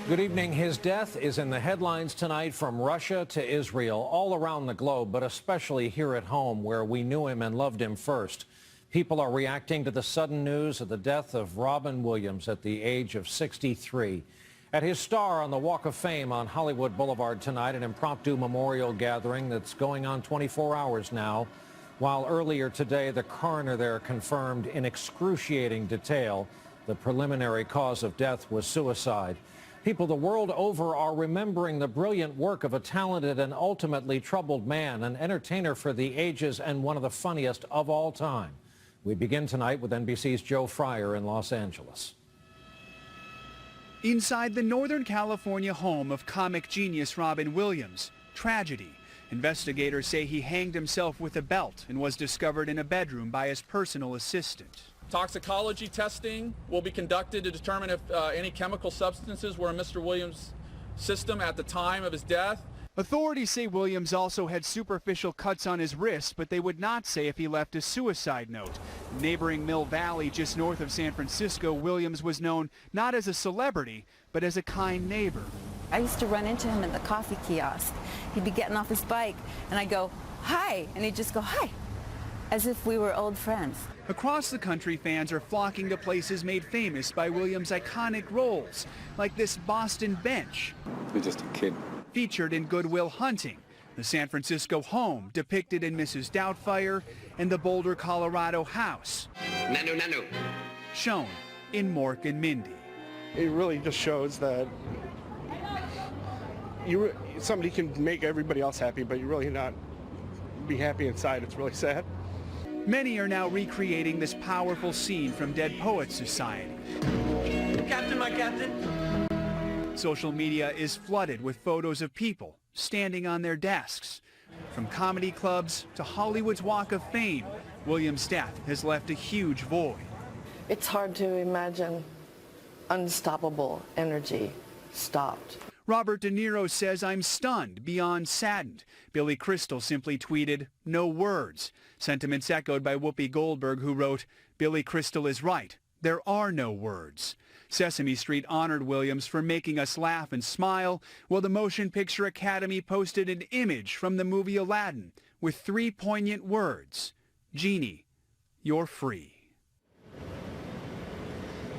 Good evening. His death is in the headlines tonight from Russia to Israel, all around the globe, but especially here at home where we knew him and loved him first. People are reacting to the sudden news of the death of Robin Williams at the age of 63. At his star on the Walk of Fame on Hollywood Boulevard tonight, an impromptu memorial gathering that's going on 24 hours now, while earlier today the coroner there confirmed in excruciating detail the preliminary cause of death was suicide. People the world over are remembering the brilliant work of a talented and ultimately troubled man, an entertainer for the ages and one of the funniest of all time. We begin tonight with NBC's Joe Fryer in Los Angeles. Inside the Northern California home of comic genius Robin Williams, tragedy. Investigators say he hanged himself with a belt and was discovered in a bedroom by his personal assistant. Toxicology testing will be conducted to determine if any chemical substances were in Mr. Williams' system at the time of his death. Authorities say Williams also had superficial cuts on his wrist, but they would not say if he left a suicide note. Neighboring Mill Valley, just north of San Francisco, Williams was known not as a celebrity, but as a kind neighbor. I used to run into him in the coffee kiosk. He'd be getting off his bike, and I'd go, "Hi," and he'd just go, "Hi," as if we were old friends. Across the country, fans are flocking to places made famous by Williams' iconic roles, like this Boston bench. You're just a kid. Featured in Good Will Hunting, the San Francisco home depicted in Mrs. Doubtfire, and the Boulder, Colorado house. Nanu, nanu. Shown in Mork and Mindy. It really just shows that somebody can make everybody else happy, but you really not be happy inside. It's really sad. Many are now recreating this powerful scene from Dead Poets Society. Captain, my captain. Social media is flooded with photos of people standing on their desks. From comedy clubs to Hollywood's Walk of Fame, Williams' death has left a huge void. It's hard to imagine unstoppable energy stopped. Robert De Niro says, "I'm stunned, beyond saddened." Billy Crystal simply tweeted, "No words." Sentiments echoed by Whoopi Goldberg, who wrote, "Billy Crystal is right. There are no words." Sesame Street honored Williams for making us laugh and smile, while the Motion Picture Academy posted an image from the movie Aladdin with 3 poignant words. "Genie, you're free."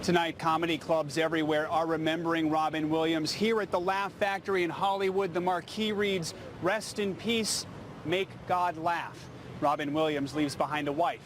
Tonight, comedy clubs everywhere are remembering Robin Williams. Here at the Laugh Factory in Hollywood, the marquee reads, "Rest in peace, make God laugh." Robin Williams leaves behind a wife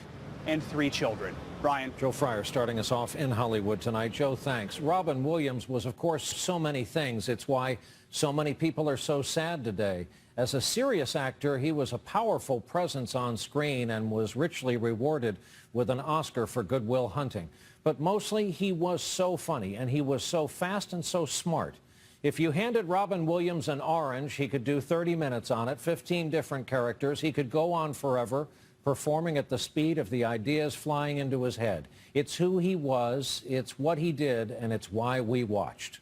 and 3 children. Brian. Joe Fryer starting us off in Hollywood tonight. Joe, thanks. Robin Williams was, of course, so many things. It's why so many people are so sad today. As a serious actor, he was a powerful presence on screen and was richly rewarded with an Oscar for Good Will Hunting. But mostly, he was so funny, and he was so fast and so smart. If you handed Robin Williams an orange, he could do 30 minutes on it, 15 different characters. He could go on forever, performing at the speed of the ideas flying into his head. It's who he was, it's what he did, and it's why we watched.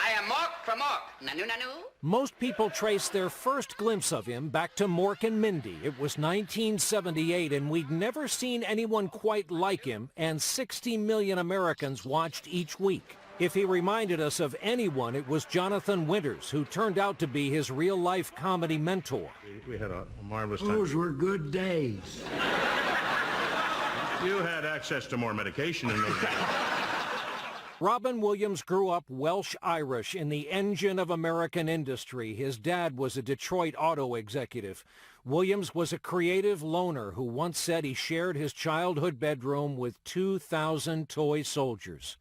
I am Mork from Mork. Nanu, nanu. Most people trace their first glimpse of him back to Mork and Mindy. It was 1978, and we'd never seen anyone quite like him, and 60 million Americans watched each week. If he reminded us of anyone, it was Jonathan Winters, who turned out to be his real-life comedy mentor. We had a marvelous time. Those were good days. You had access to more medication in those days. Robin Williams grew up Welsh-Irish in the engine of American industry. His dad was a Detroit auto executive. Williams was a creative loner who once said he shared his childhood bedroom with 2,000 toy soldiers.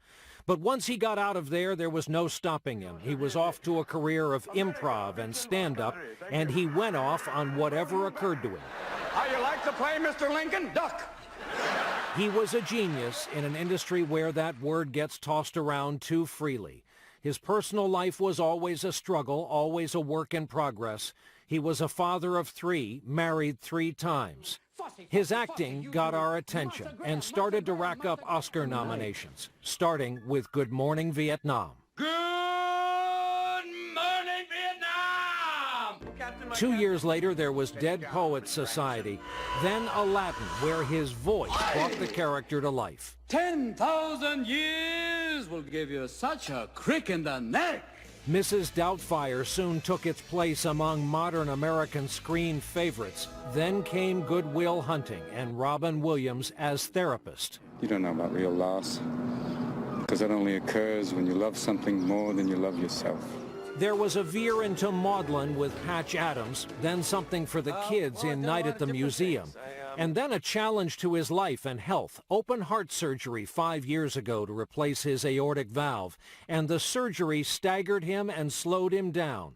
But once he got out of there was no stopping him. He was off to a career of improv and stand-up, and he went off on whatever occurred to him. How you like to play, Mr. Lincoln? Duck. He was a genius in an industry where that word gets tossed around too freely. His personal life was always a struggle, always a work in progress. He was a father of 3, married 3 times. His acting got our attention and started to rack up Oscar nominations, starting with Good Morning Vietnam. Good morning, Vietnam! 2 years later, there was Dead Poets Society, then Aladdin, where his voice brought the character to life. 10,000 years This will give you such a crick in the neck. Mrs. Doubtfire soon took its place among modern American screen favorites. Then came Good Will Hunting and Robin Williams as therapist. You don't know about real loss, because that only occurs when you love something more than you love yourself. There was a veer into maudlin with Patch Adams, then something for the kids in Night at the Museum, and then a challenge to his life and health. Open heart surgery 5 years ago to replace his aortic valve, and the surgery staggered him and slowed him down.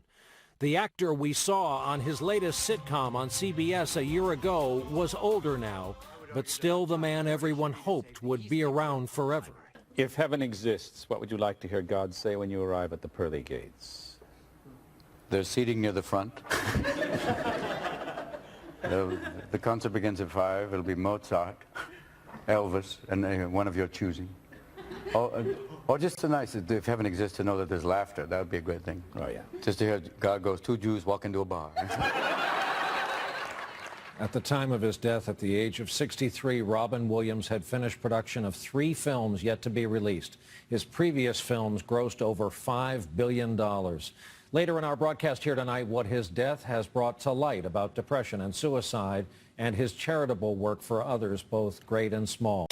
The actor we saw on his latest sitcom on CBS a year ago was older now, but still the man everyone hoped would be around forever. If heaven exists, what would you like to hear God say when you arrive at the pearly gates? There's seating near the front. The concert begins at 5. It'll be Mozart, Elvis, and one of your choosing. Or just so nice, if heaven exists, to know that there's laughter. That would be a great thing. Oh, yeah. Just to hear God goes, 2 Jews walk into a bar. At the time of his death, at the age of 63, Robin Williams had finished production of 3 films yet to be released. His previous films grossed over $5 billion. Later in our broadcast here tonight, what his death has brought to light about depression and suicide and his charitable work for others, both great and small.